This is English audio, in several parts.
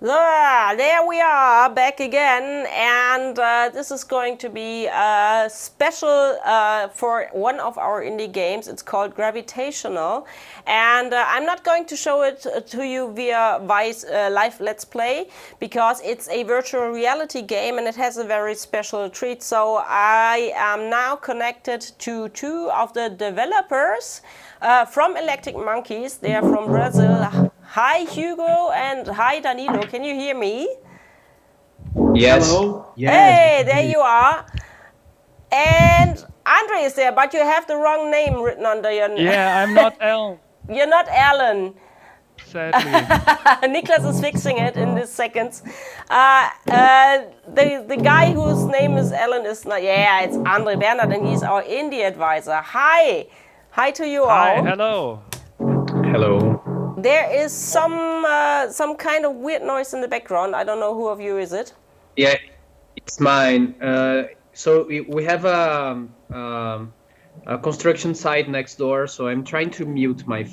There we are back again, and this is going to be a special for one of our indie games. It's called Gravitational, and I'm not going to show it to you via live Let's Play because it's a virtual reality game and it has a very special treat. So I am now connected to two of the developers from Electric Monkeys. They are from Brazil. Hi Hugo and hi Danilo, can you hear me? Yes. Hello. Yes. Hey, there you are. And Andre is there, but you have the wrong name written under your name. Yeah, I'm not Alan. You're not Alan. Sadly. Niklas is fixing it in this seconds. The guy whose name is Alan is not. Yeah, it's Andre Bernhard, and he's our indie advisor. Hi. Hi to you all. Hi, hello. Hello. There is some kind of weird noise in the background. I don't know who of you is it. Yeah, it's mine. So we have a construction site next door, so I'm trying to mute my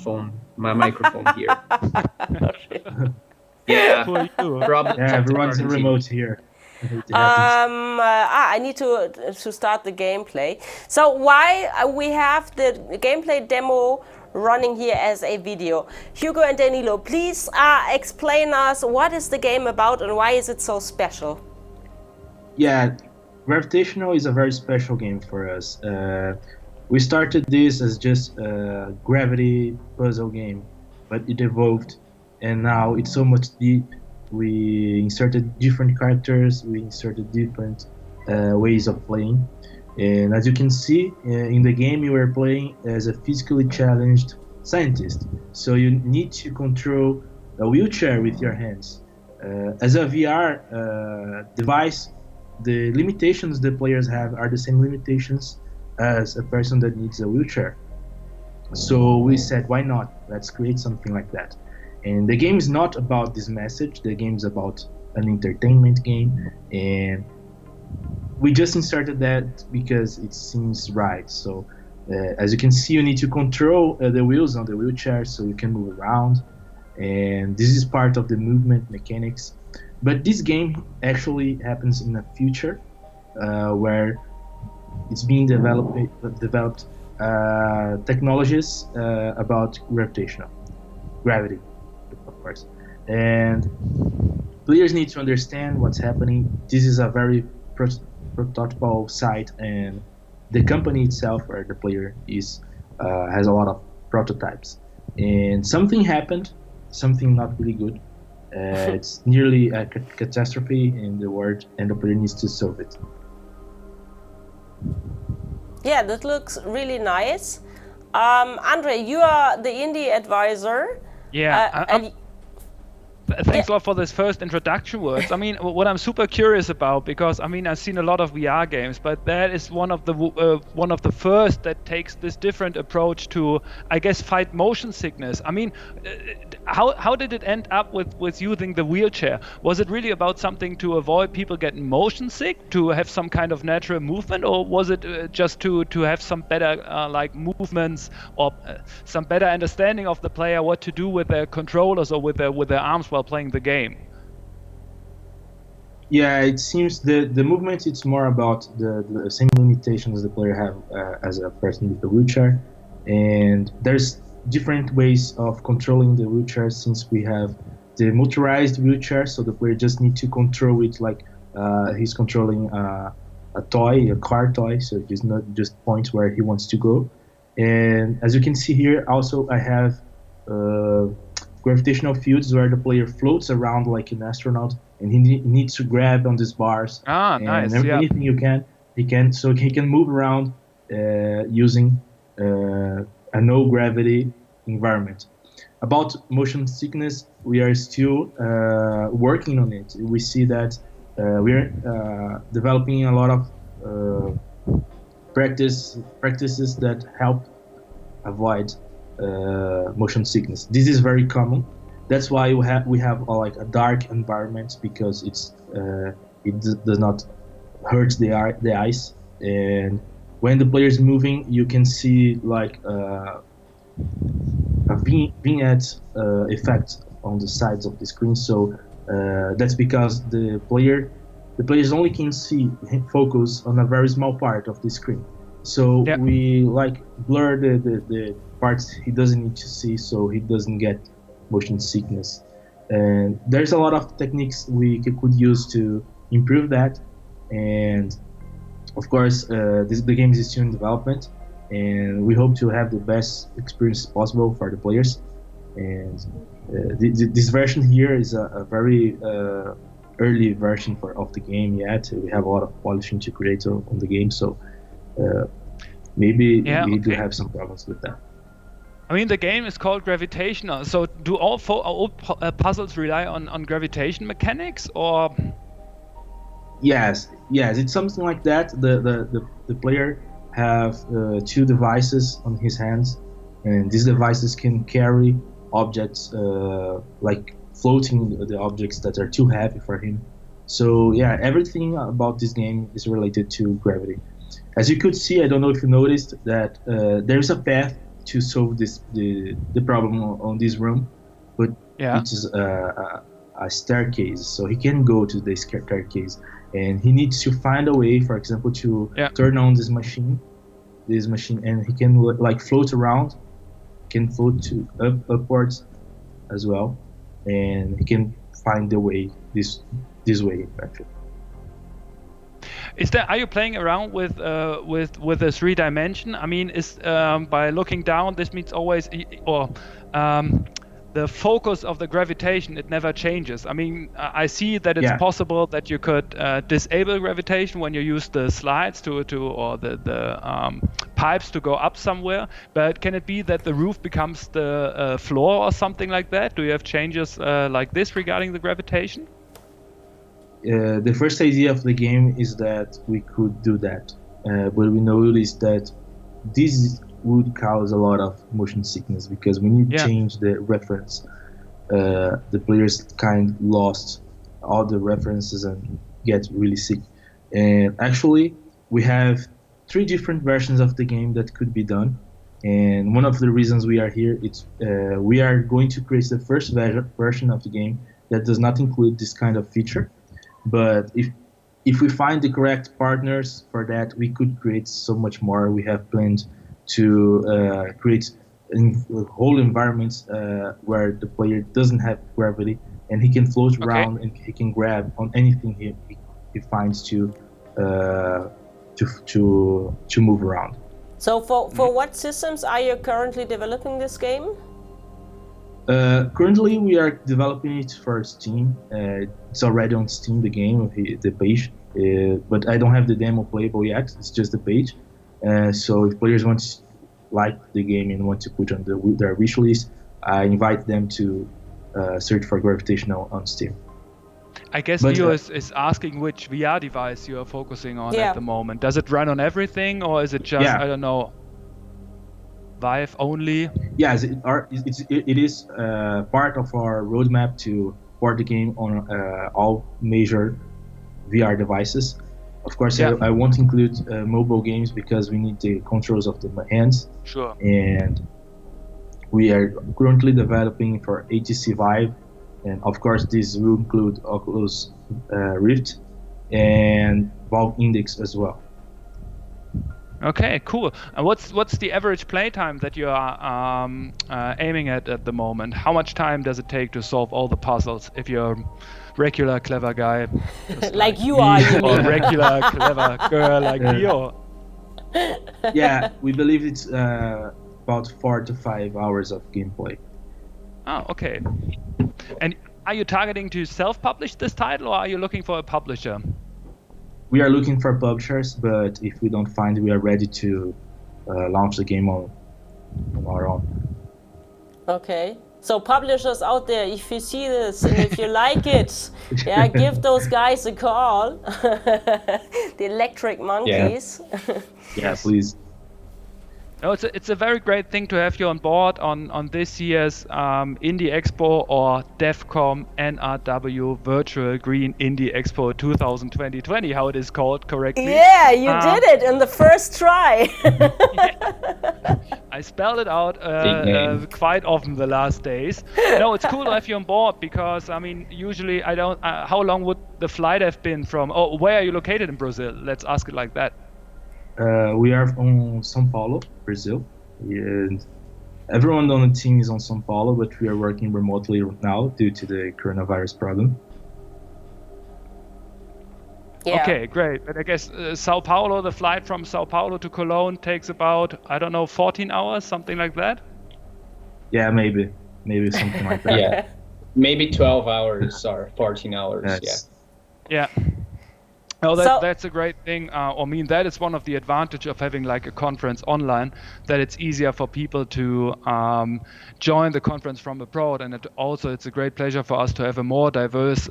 microphone here. Yeah, Who are you? Yeah, everyone's in remote here. I need to start the gameplay. So why we have the gameplay demo running here as a video. Hugo and Danilo, please explain us what is the game about and why is it so special? Yeah, Gravitational is a very special game for us. We started this as just a gravity puzzle game, but it evolved and now it's so much deep. We inserted different characters, we inserted different ways of playing. And as you can see, in the game you are playing as a physically challenged scientist. So you need to control a wheelchair with your hands. As a VR device, the limitations the players have are the same limitations as a person that needs a wheelchair. So we said, why not? Let's create something like that. And the game is not about this message, the game is about an entertainment game. And we just inserted that because it seems right. So as you can see, you need to control the wheels on the wheelchair so you can move around. And this is part of the movement mechanics. But this game actually happens in the future where it's being developed technologies about gravity, of course. And players need to understand what's happening. This is a very prototypical site, and the company itself, where the player is, has a lot of prototypes. And something happened, something not really good. It's nearly a catastrophe in the world, and the player needs to solve it. Yeah, that looks really nice. Andre, you are the indie advisor. Yeah. Thanks a lot for this first introduction words. I mean, what I'm super curious about, because I mean, I've seen a lot of VR games, but that is one of the first that takes this different approach to, I guess, fight motion sickness. I mean, how did it end up with using the wheelchair? Was it really about something to avoid people getting motion sick, to have some kind of natural movement, or was it just to have some better like movements or some better understanding of the player, what to do with their controllers or with their arms while playing the game? Yeah, it seems the movement, it's more about the same limitations the player have as a person with a wheelchair, and there's different ways of controlling the wheelchair since we have the motorized wheelchair, so the player just need to control it like he's controlling a car toy, so he's not just points where he wants to go. And as you can see here, also I have gravitational fields where the player floats around like an astronaut, and he needs to grab on these bars. Nice. Anything he can, so he can move around using a no gravity environment. About motion sickness, we are still working on it. We see that we're developing a lot of practices that help avoid motion sickness. This is very common. That's why we have like a dark environment, because it does not hurt the eyes. And when the player is moving, you can see like a vignette effect on the sides of the screen. So That's because the players only can focus on a very small part of the screen. So Yeah. we like blur the parts he doesn't need to see, so he doesn't get motion sickness. And there's a lot of techniques we could use to improve that. And of course, the game is still in development, and we hope to have the best experience possible for the players. And this version here is a very early version of the game yet. We have a lot of polishing to create on the game, so maybe we do have some problems with that. I mean, the game is called Gravitational, so do all puzzles rely on gravitation mechanics, or? Yes, it's something like that. The player have two devices on his hands, and these devices can carry objects like floating the objects that are too heavy for him. So yeah, everything about this game is related to gravity. As you could see, I don't know if you noticed that there's a path to solve the problem on this room, but it is a staircase, so he can go to the staircase, and he needs to find a way, for example, to turn on this machine, and he can like float around, can float to upwards as well, and he can find the way this way actually. Are you playing around with the 3D? I mean, is by looking down, this means always, or the focus of the gravitation, it never changes. I mean, I see that it's possible that you could disable gravitation when you use the slides or the pipes to go up somewhere. But can it be that the roof becomes the floor or something like that? Do you have changes like this regarding the gravitation? The first idea of the game is that we could do that, but we noticed that this would cause a lot of motion sickness, because when you change the reference, the players kind lost all the references and get really sick. And actually, we have 3 different versions of the game that could be done. And one of the reasons we are here, we are going to create the first version of the game that does not include this kind of feature. But if we find the correct partners for that, we could create so much more. We have planned to create whole environments where the player doesn't have gravity, and he can float around and he can grab on anything he finds to move around. So for what systems are you currently developing this game? Currently, we are developing it for Steam. It's already on Steam, the game, the page, but I don't have the demo playable yet. It's just the page. So if players like the game and want to put on their wish list, I invite them to search for Gravitational on Steam. I guess Leo is asking which VR device you are focusing on at the moment. Does it run on everything, or is it just, I don't know, Vive only? Yes, it is part of our roadmap to port the game on all major VR devices. Of course, I won't include mobile games because we need the controls of the hands. Sure. And we are currently developing for HTC Vive, and of course this will include Oculus Rift and Valve Index as well. Okay, cool. And what's the average playtime that you are aiming at the moment? How much time does it take to solve all the puzzles if you're a regular clever guy? Like you are, you or mean? regular clever girl like Leo? Yeah, we believe it's about 4 to 5 hours of gameplay. Oh, okay. And are you targeting to self-publish this title, or are you looking for a publisher? We are looking for publishers, but if we don't find, we are ready to launch the game on our own. Okay. So publishers out there, if you see this and if you like it, give those guys a call. The Electric Monkeys. Yeah, please. No, it's a very great thing to have you on board on this year's Indie Expo, or devcom NRW Virtual Green Indie Expo 2020, how it is called correctly. Yeah, you did it in the first try. I spelled it out Big name. quite often the last days. No, it's cool to have you on board because, I mean, usually I don't. How long would the flight have been from? Oh, where are you located in Brazil? Let's ask it like that. We are on São Paulo, Brazil. And everyone on the team is on São Paulo, but we are working remotely now due to the coronavirus problem. Yeah. Okay, great. But I guess Sao Paulo, the flight from Sao Paulo to Cologne takes about, I don't know, 14 hours, something like that? Yeah, maybe something like that. Yeah, maybe 12 hours or 14 hours. Yes. Yeah. Oh, that's a great thing. I mean, that is one of the advantage of having like a conference online, that it's easier for people to join the conference from abroad. And it's a great pleasure for us to have a more diverse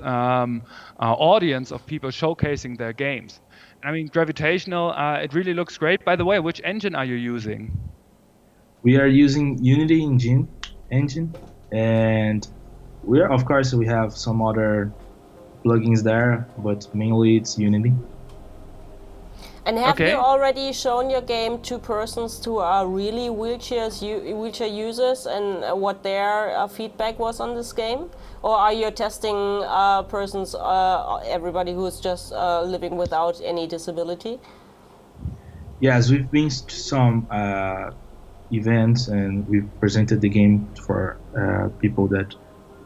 audience of people showcasing their games. I mean, Gravitational, it really looks great. By the way, which engine are you using? We are using Unity engine, and we have some other plugins there, but mainly it's Unity. And have you already shown your game to persons who are really wheelchair users, and what their feedback was on this game? Or are you testing persons, everybody who is just living without any disability? Yes, we've been to some events and we've presented the game for people that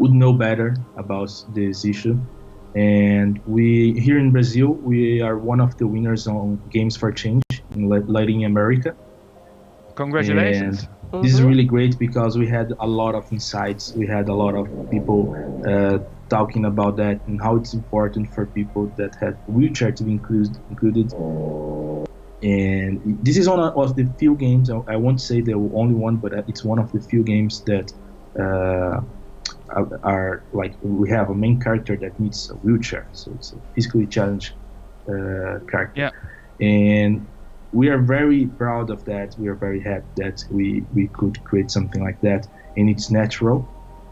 would know better about this issue. And we here in Brazil, we are one of the winners on Games for Change in Latin America. Congratulations! And this is really great because we had a lot of insights. We had a lot of people talking about that and how it's important for people that have wheelchair to be included. And this is one of the few games. I won't say the only one, but it's one of the few games that are like, we have a main character that needs a wheelchair, so it's a physically challenged character. Yeah. And we are very proud of that. We are very happy that we could create something like that, and it's natural.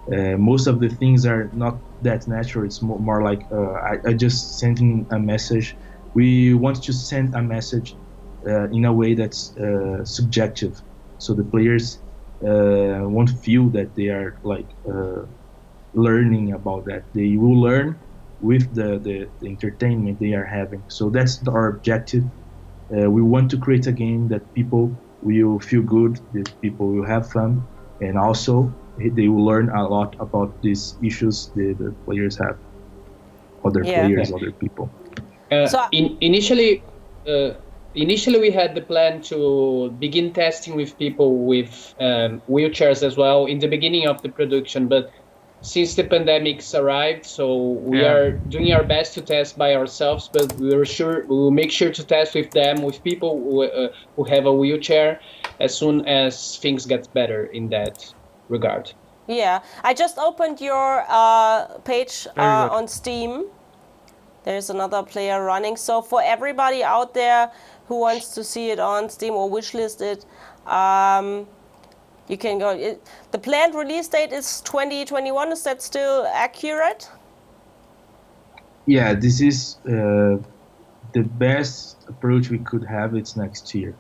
Most of the things are not that natural. It's more like I just sending a message. We want to send a message in a way that's subjective, so the players won't feel that they are like learning about that. They will learn with the entertainment they are having. So that's our objective. We want to create a game that people will feel good, that people will have fun, and also they will learn a lot about these issues the players have, other players, other people. Initially, we had the plan to begin testing with people with wheelchairs as well in the beginning of the production, but since the pandemic's arrived, so we are doing our best to test by ourselves, but we'll make sure to test with people who have a wheelchair as soon as things get better in that regard. Yeah, I just opened your page on Steam. There's another player running. So for everybody out there who wants to see it on Steam or wishlist it, you can go. The planned release date is 2021. Is that still accurate? Yeah, this is the best approach we could have. It's next year.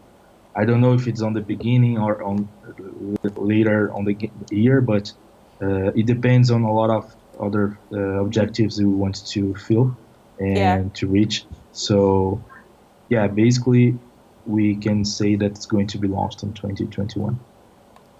I don't know if it's on the beginning or on later on the year, but it depends on a lot of other objectives we want to fill and to reach. So, yeah, basically, we can say that it's going to be launched in 2021.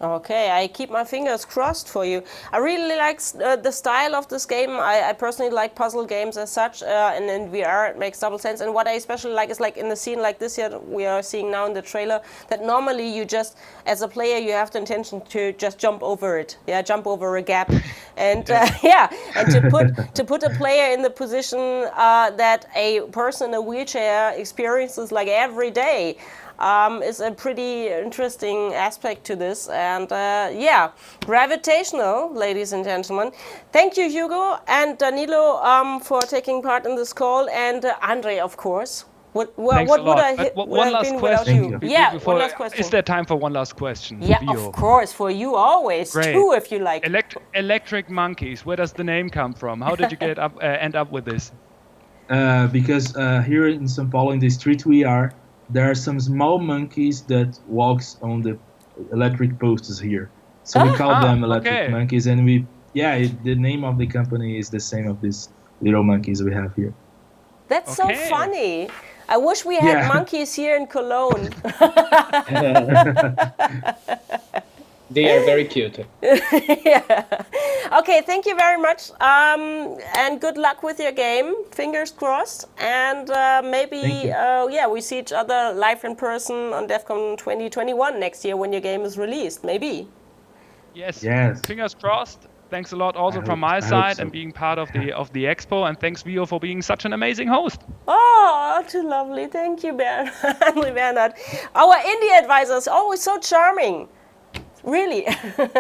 Okay, I keep my fingers crossed for you. I really like the style of this game. I personally like puzzle games as such, and in VR it makes double sense. And what I especially like is like in the scene like this here we are seeing now in the trailer, that normally you just, as a player, you have the intention to just jump over it, jump over a gap, and and to put a player in the position that a person in a wheelchair experiences like every day. Is a pretty interesting aspect to this. And Gravitational, ladies and gentlemen. Thank you, Hugo and Danilo, for taking part in this call, and Andre, of course. What Thanks what a would lot. I But would one have last been question. without you? Thank Yeah, Before, one last question. is there time for one last question? Yeah, Vio? of course, for you always. Great. Two if you like. Electric monkeys. Where does the name come from? How did you get up? End up with this? Because here in São Paulo, in the street there are some small monkeys that walks on the electric posts here. So we call them electric okay. monkeys, and the name of the company is the same of these little monkeys we have here. That's so Okay. funny. I wish we had Yeah. monkeys here in Cologne. They are very cute. Yeah. Okay, thank you very much. And good luck with your game. Fingers crossed. And maybe, Thank you. we see each other live in person on DevCon 2021 next year when your game is released. Maybe. Yes. Yes. Fingers crossed. Thanks a lot also from my I hope side so. and being part of the expo. And thanks, Vio, for being such an amazing host. Oh, too lovely. Thank you, Bernhard. Our indie advisor is always so charming. Really.